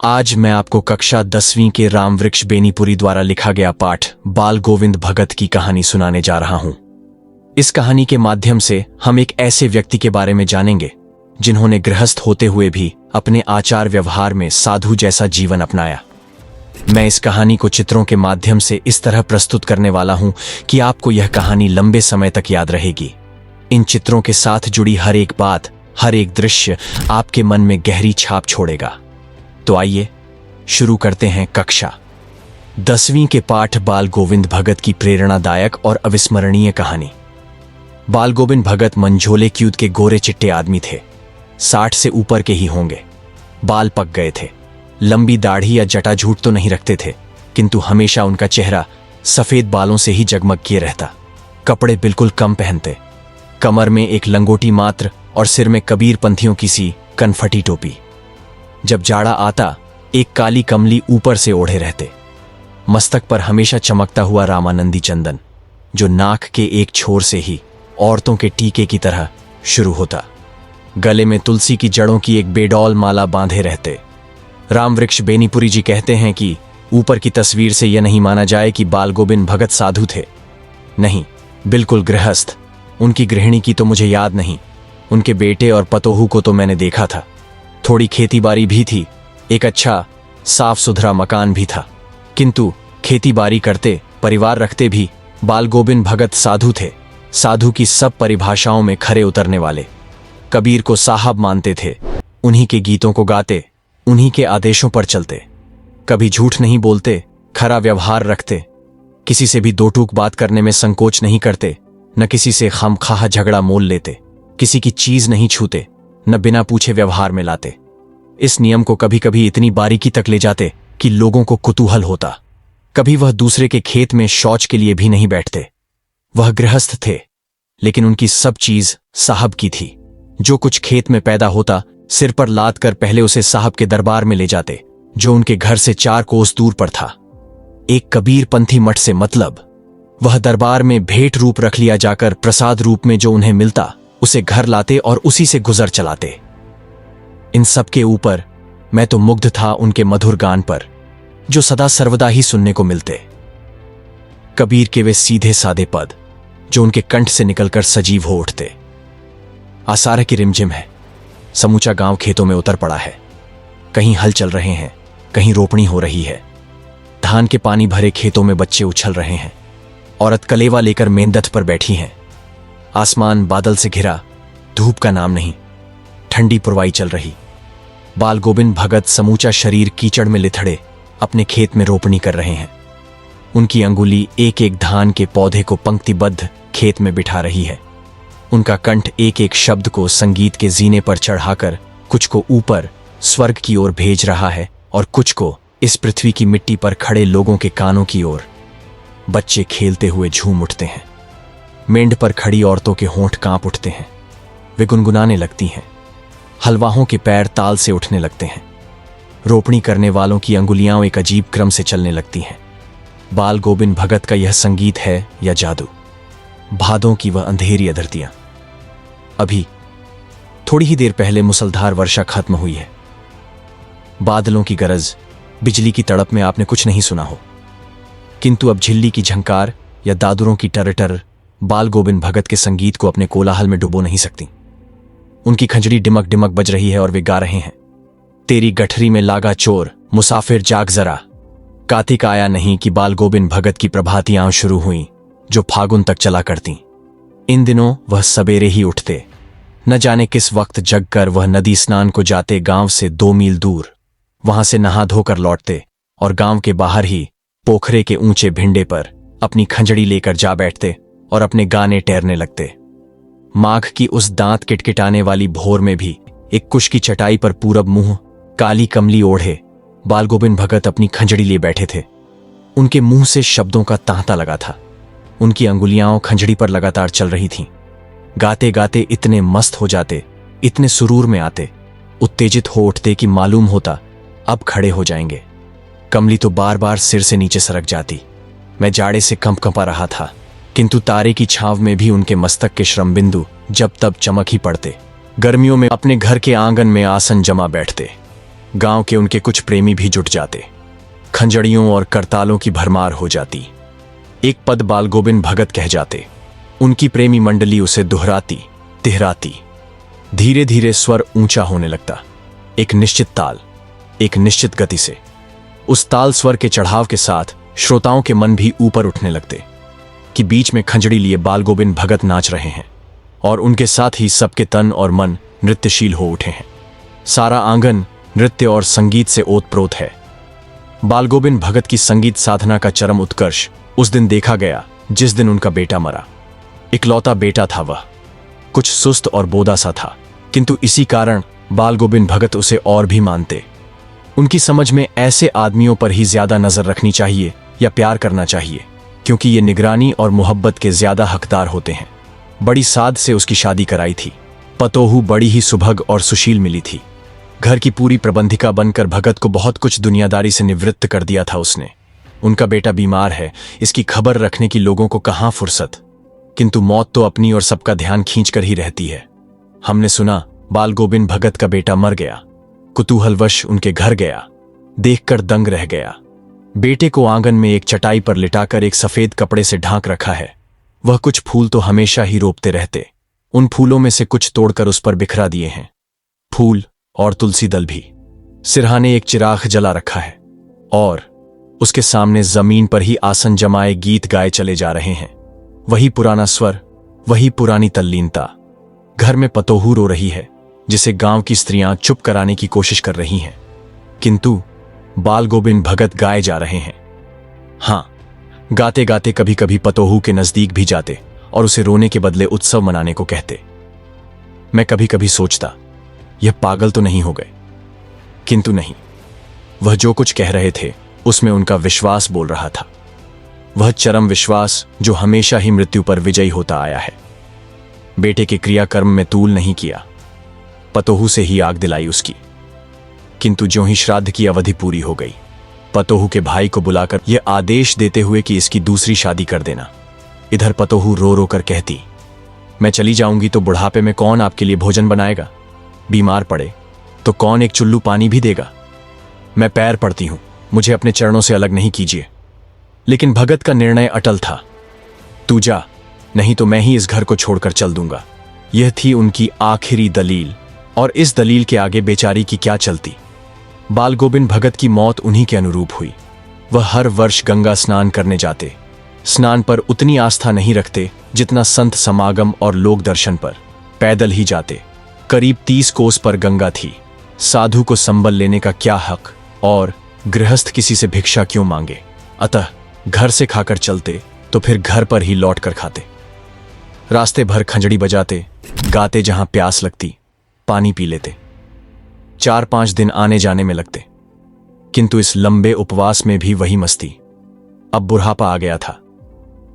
आज मैं आपको कक्षा 10वीं के रामवृक्ष बेनीपुरी द्वारा लिखा गया पाठ बाल गोविंद भगत की कहानी सुनाने जा रहा हूं। इस कहानी के माध्यम से हम एक ऐसे व्यक्ति के बारे में जानेंगे जिन्होंने गृहस्थ होते हुए भी अपने आचार व्यवहार में साधु जैसा जीवन अपनाया। मैं इस कहानी को चित्रों के माध्यम से इस तरह प्रस्तुत करने वाला हूं कि आपको यह कहानी लंबे समय तक याद रहेगी। इन चित्रों के साथ जुड़ी हर एक बात, हर एक दृश्य आपके मन में गहरी छाप छोड़ेगा। तो आइए शुरू करते हैं कक्षा 10वीं के पाठ बाल गोविंद भगत की प्रेरणादायक और अविस्मरणीय कहानी। बाल गोविंद भगत मंझोले क्यूद के गोरे चिट्टे आदमी थे। 60 से ऊपर के ही होंगे। बाल पक गए थे। लंबी दाढ़ी या जटा झूठ तो नहीं रखते थे, किंतु हमेशा उनका चेहरा सफेद बालों से ही जगमग किए रहता। कपड़े बिल्कुल कम पहनते। कमर में एक लंगोटी मात्र और सिर में कबीर पंथियों की सी कनफटी टोपी। जब जाड़ा आता एक काली कमली ऊपर से ओढ़े रहते। मस्तक पर हमेशा चमकता हुआ रामानंदी चंदन, जो नाक के एक छोर से ही औरतों के टीके की तरह शुरू होता। गले में तुलसी की जड़ों की एक बेडौल माला बांधे रहते। रामवृक्ष बेनीपुरी जी कहते हैं कि ऊपर की तस्वीर से यह नहीं माना जाए कि बाल गोविंद भगत साधु थे। नहीं, बिल्कुल गृहस्थ। उनकी गृहिणी की तो मुझे याद नहीं। उनके बेटे और पतोहू को तो मैंने देखा था। थोड़ी खेतीबाड़ी भी थी। एक अच्छा साफ सुथरा मकान भी था। किंतु खेतीबाड़ी करते, परिवार रखते भी बाल गोविंद भगत साधु थे। साधु की सब परिभाषाओं में खरे उतरने वाले। कबीर को साहब मानते थे। उन्हीं के गीतों को गाते, उन्हीं के आदेशों पर चलते। कभी झूठ नहीं बोलते, खरा व्यवहार रखते। किसी से भी दो टूक बात करने में संकोच नहीं करते। न किसी से खामखाह झगड़ा मोल लेते। किसी की चीज नहीं छूते, न बिना पूछे व्यवहार में लाते। इस नियम को कभी कभी इतनी बारीकी तक ले जाते कि लोगों को कुतूहल होता। कभी वह दूसरे के खेत में शौच के लिए भी नहीं बैठते। वह गृहस्थ थे, लेकिन उनकी सब चीज साहब की थी। जो कुछ खेत में पैदा होता, सिर पर लाद कर पहले उसे साहब के दरबार में ले जाते, जो उनके घर से 4 कोस दूर पर था। एक कबीर पंथी मठ से मतलब। वह दरबार में भेंट रूप रख लिया जाकर प्रसाद रूप में जो उन्हें मिलता उसे घर लाते और उसी से गुजर चलाते। इन सब के ऊपर मैं तो मुग्ध था उनके मधुर गान पर, जो सदा सर्वदा ही सुनने को मिलते। कबीर के वे सीधे सादे पद, जो उनके कंठ से निकलकर सजीव हो उठते। आसार की रिमझिम है। समूचा गांव खेतों में उतर पड़ा है। कहीं हल चल रहे हैं, कहीं रोपणी हो रही है। धान के पानी भरे खेतों में बच्चे उछल रहे हैं। औरत कलेवा लेकर मेंदत पर बैठी हैं। आसमान बादल से घिरा, धूप का नाम नहीं। ठंडी पुरवाई चल रही। बाल गोविंद भगत समूचा शरीर कीचड़ में लिथड़े अपने खेत में रोपणी कर रहे हैं। उनकी अंगुली एक एक धान के पौधे को पंक्तिबद्ध खेत में बिठा रही है। उनका कंठ एक एक शब्द को संगीत के जीने पर चढ़ाकर कुछ को ऊपर स्वर्ग की ओर भेज रहा है और कुछ को इस पृथ्वी की मिट्टी पर खड़े लोगों के कानों की ओर। बच्चे खेलते हुए झूम उठते हैं। मेंढ पर खड़ी औरतों के होंठ कांप उठते हैं। वे गुनगुनाने लगती हैं। हलवाहों के पैर ताल से उठने लगते हैं। रोपणी करने वालों की अंगुलियां एक अजीब क्रम से चलने लगती हैं। बाल गोविंद भगत का यह संगीत है या जादू? भादों की वह अंधेरी अधरतियां। अभी थोड़ी ही देर पहले मुसलधार वर्षा खत्म हुई है। बादलों की गरज, बिजली की तड़प में आपने कुछ नहीं सुना हो, किंतु अब झिल्ली की झंकार या दादुरों की टरटर बाल गोविंद भगत के संगीत को अपने कोलाहल में डुबो नहीं सकती। उनकी खंजरी डिमक डिमक बज रही है और वे गा रहे हैं। तेरी गठरी में लागा चोर, मुसाफिर जाग जरा। कार्तिक आया नहीं कि बाल गोविंद भगत की प्रभातियां शुरू हुई, जो फागुन तक चला करती। इन दिनों वह सबेरे ही उठते। न जाने किस वक्त जगकर वह नदी स्नान को जाते गांव से 2 मील दूर। वहां से नहा धोकर लौटते और गांव के बाहर ही पोखरे के ऊंचे भिंडे पर अपनी खंजड़ी लेकर जा बैठते और अपने गाने टहरने लगते। माघ की उस दांत किटकिटाने वाली भोर में भी एक कुश की चटाई पर पूरब मुंह काली कमली ओढ़े बाल गोविंद भगत अपनी खंजड़ी ले बैठे थे। उनके मुंह से शब्दों का तांता लगा था। उनकी अंगुलियां खंजड़ी पर लगातार चल रही थीं। गाते गाते इतने मस्त हो जाते, इतने सुरूर में आते, उत्तेजित हो उठते कि मालूम होता अब खड़े हो जाएंगे। कमली तो बार बार सिर से नीचे सरक जाती। मैं जाड़े से कंपकंपा रहा था, किंतु तारे की छांव में भी उनके मस्तक के श्रम बिंदु जब तब चमक ही पड़ते। गर्मियों में अपने घर के आंगन में आसन जमा बैठते। गांव के उनके कुछ प्रेमी भी जुट जाते। खंजड़ियों और करतालों की भरमार हो जाती। एक पद बाल गोविंद भगत कह जाते। उनकी प्रेमी मंडली उसे दोहराती, तिहराती। धीरे धीरे स्वर ऊंचा होने लगता, एक निश्चित ताल, एक निश्चित गति से। उस ताल स्वर के चढ़ाव के साथ श्रोताओं के मन भी ऊपर उठने लगते कि बीच में खंजड़ी लिए बाल गोविंद भगत नाच रहे हैं और उनके साथ ही सबके तन और मन नृत्यशील हो उठे हैं। सारा आंगन नृत्य और संगीत से ओतप्रोत है। बाल गोविंद भगत की संगीत साधना का चरम उत्कर्ष उस दिन देखा गया जिस दिन उनका बेटा मरा। इकलौता बेटा था वह, कुछ सुस्त और बोदा सा था, किंतु इसी कारण बाल गोविंद भगत उसे और भी मानते। उनकी समझ में ऐसे आदमियों पर ही ज्यादा नजर रखनी चाहिए या प्यार करना चाहिए, क्योंकि ये निगरानी और मोहब्बत के ज्यादा हकदार होते हैं। बड़ी साध से उसकी शादी कराई थी। पतोहू बड़ी ही सुभग और सुशील मिली थी। घर की पूरी प्रबंधिका बनकर भगत को बहुत कुछ दुनियादारी से निवृत्त कर दिया था उसने। उनका बेटा बीमार है, इसकी खबर रखने की लोगों को कहां फुर्सत, किंतु मौत तो अपनी और सबका ध्यान खींचकर ही रहती है। हमने सुना बाल गोविंद भगत का बेटा मर गया। कुतूहलवश उनके घर गया, देखकर दंग रह गया। बेटे को आंगन में एक चटाई पर लिटाकर एक सफेद कपड़े से ढांक रखा है। वह कुछ फूल तो हमेशा ही रोपते रहते। उन फूलों में से कुछ तोड़कर उस पर बिखरा दिए हैं, फूल और तुलसी दल भी। सिरहाने एक चिराग जला रखा है और उसके सामने जमीन पर ही आसन जमाए गीत गाए चले जा रहे हैं। वही पुराना स्वर, वही पुरानी तल्लीनता। घर में पतोहू रो रही है, जिसे गांव की स्त्रियां चुप कराने की कोशिश कर रही हैं, किंतु बाल गोविंद भगत गाए जा रहे हैं। हां, गाते गाते कभी कभी पतोहू के नजदीक भी जाते और उसे रोने के बदले उत्सव मनाने को कहते। मैं कभी कभी सोचता, यह पागल तो नहीं हो गए, किंतु नहीं। वह जो कुछ कह रहे थे उसमें उनका विश्वास बोल रहा था। वह चरम विश्वास जो हमेशा ही मृत्यु पर विजयी होता आया है। बेटे के क्रियाकर्म में तूल नहीं किया, पतोहू से ही आग दिलाई उसकी। किंतु ज्यों ही श्राद्ध की अवधि पूरी हो गई, पतोहू के भाई को बुलाकर यह आदेश देते हुए कि इसकी दूसरी शादी कर देना। इधर पतोहू रो रो कर कहती, मैं चली जाऊंगी तो बुढ़ापे में कौन आपके लिए भोजन बनाएगा? बीमार पड़े तो कौन एक चुल्लू पानी भी देगा? मैं पैर पड़ती हूं, मुझे अपने चरणों से अलग नहीं कीजिए। लेकिन भगत का निर्णय अटल था। तू जा, नहीं तो मैं ही इस घर को छोड़कर चल दूंगा। यह थी उनकी आखिरी दलील, और इस दलील के आगे बेचारी की क्या चलती। बाल गोविंद भगत की मौत उन्हीं के अनुरूप हुई। वह हर वर्ष गंगा स्नान करने जाते। स्नान पर उतनी आस्था नहीं रखते जितना संत समागम और लोक दर्शन पर। पैदल ही जाते। करीब 30 कोस पर गंगा थी। साधु को संबल लेने का क्या हक, और गृहस्थ किसी से भिक्षा क्यों मांगे? अतः घर से खाकर चलते तो फिर घर पर ही लौट कर खाते। रास्ते भर खंजड़ी बजाते, गाते, जहां प्यास लगती पानी पी लेते। 4-5 दिन आने जाने में लगते, किंतु इस लंबे उपवास में भी वही मस्ती। अब बुढ़ापा आ गया था,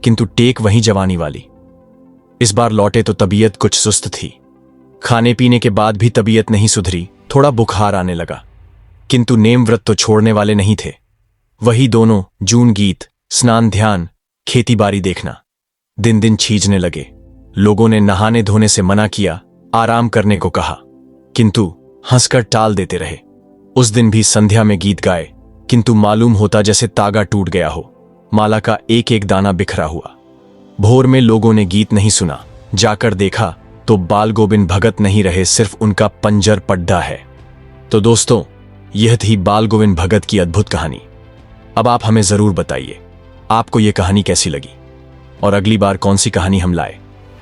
किंतु टेक वही जवानी वाली। इस बार लौटे तो तबीयत कुछ सुस्त थी। खाने पीने के बाद भी तबीयत नहीं सुधरी, थोड़ा बुखार आने लगा, किंतु नेम व्रत तो छोड़ने वाले नहीं थे। वही दोनों जून गीत, स्नान, ध्यान, खेती बाड़ी देखना। दिन दिन छीजने लगे। लोगों ने नहाने धोने से मना किया, आराम करने को कहा, किंतु हंसकर टाल देते रहे। उस दिन भी संध्या में गीत गाए, किंतु मालूम होता जैसे तागा टूट गया हो। माला का एक एक दाना बिखरा हुआ। भोर में लोगों ने गीत नहीं सुना। जाकर देखा तो बाल गोविंद भगत नहीं रहे, सिर्फ उनका पंजर पड्डा है। तो दोस्तों, यह थी बाल गोविंद भगत की अद्भुत कहानी। अब आप हमें जरूर बताइए आपको यह कहानी कैसी लगी, और अगली बार कौन सी कहानी हम लाए,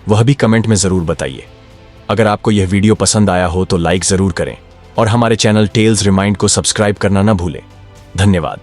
वह भी कमेंट में जरूर बताइए। अगर आपको यह वीडियो पसंद आया हो तो लाइक जरूर करें और हमारे चैनल टेल्स रिमाइंड को सब्सक्राइब करना ना भूलें। धन्यवाद।